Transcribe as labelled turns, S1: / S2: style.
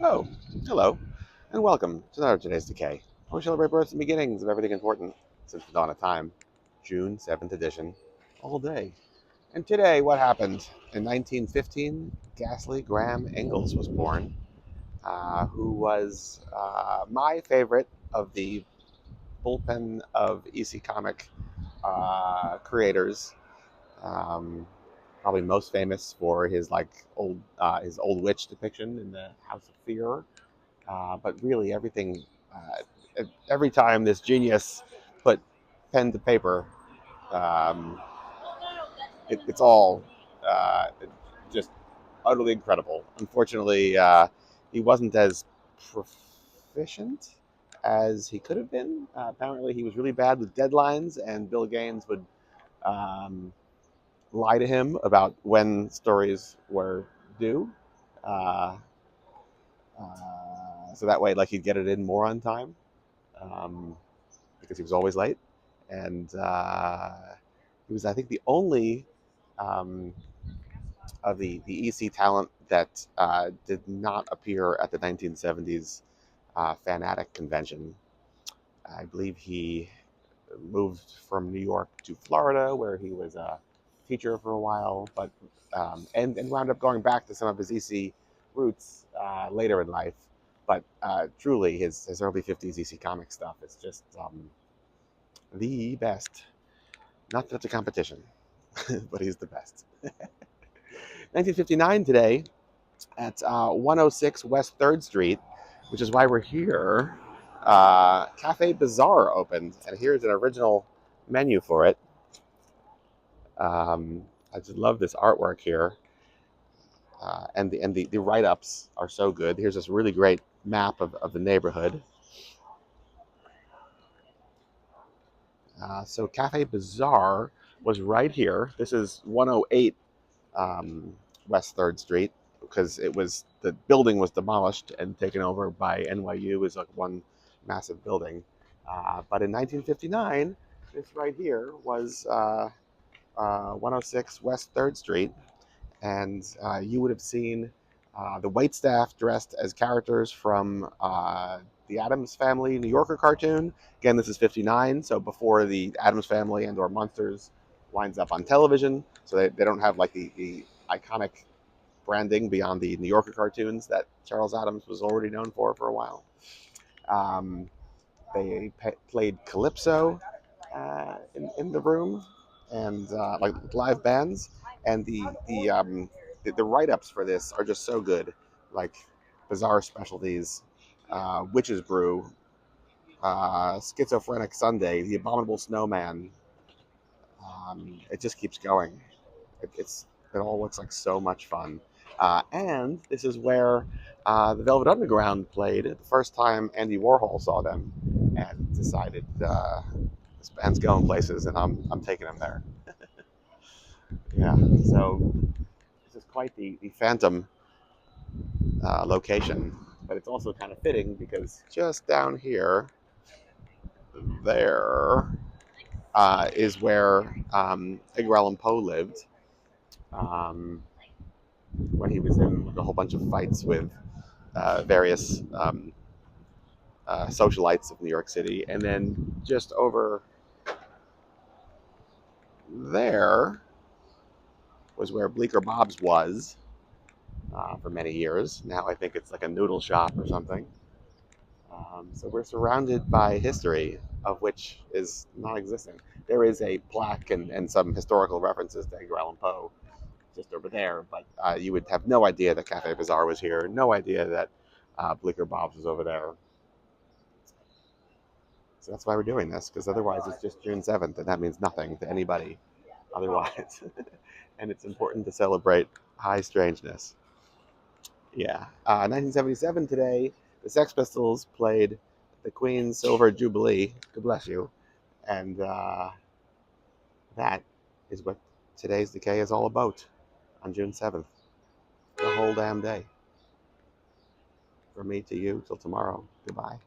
S1: Oh, hello, and welcome to another Today's Decay. We celebrate births and beginnings of everything important since the dawn of time. June 7th edition, all day. And today, what happened? In 1915, Ghastly Graham Ingalls was born, who was my favorite of the bullpen of EC Comic creators. Um, Probably most famous for his his old witch depiction in the House of Fear. But really, every time this genius put pen to paper, um, it's all just utterly incredible. Unfortunately, he wasn't as proficient as he could have been. Apparently, he was really bad with deadlines, and Bill Gaines would um, lie to him about when stories were due. Uh, so that way, like he'd get it in more on time. Um, because he was always late, and he was, I think, the only um, of the EC talent that did not appear at the 1970s Fanatic convention. I believe he moved from New York to Florida, where he was a teacher for a while, but and wound up going back to some of his EC roots later in life. But truly, his early '50s EC comic stuff is just the best. Not that it's a competition, but he's the best. 1959 today at 106 West 3rd Street, which is why we're here. Cafe Bazaar opened, and here's an original menu for it. I just love this artwork here, and the write ups are so good. Here's this really great map of the neighborhood. So Cafe Bazaar was right here. This is 108 West Third Street because the building was demolished and taken over by NYU as like one massive building. But in 1959, this right here was 106 West Third Street, and you would have seen the wait staff dressed as characters from the Addams Family New Yorker cartoon. Again, this is '59, so before the Addams Family and/or Monsters winds up on television, so they don't have like the iconic branding beyond the New Yorker cartoons that Charles Addams was already known for a while. Um, they played Calypso in the room, and like live bands, and the write ups for this are just so good, like Bizarre Specialties, Witch's Brew, Schizophrenic Sunday, The Abominable Snowman. It just keeps going. It all looks like so much fun. And this is where the Velvet Underground played the first time Andy Warhol saw them and decided this band's going places, and I'm taking them there. Yeah, so this is quite the phantom location, but it's also kind of fitting because just down here, there is where Edgar Allan Poe lived um, when he was in like, a whole bunch of fights with various socialites of New York City. And then just over there was where Bleecker Bob's was for many years. Now I think it's like a noodle shop or something. So we're surrounded by history, of which is non-existent. There is a plaque and some historical references to Edgar Allan Poe just over there, but you would have no idea that Cafe Bazaar was here, no idea that Bleecker Bob's was over there. So that's why we're doing this, because otherwise it's just June 7th, and that means nothing to anybody otherwise. And it's important to celebrate high strangeness. Yeah. 1977 today, the Sex Pistols played the Queen's Silver Jubilee. God bless you. And that is what today's Decay is all about on June 7th. The whole damn day. From me to you till tomorrow. Goodbye.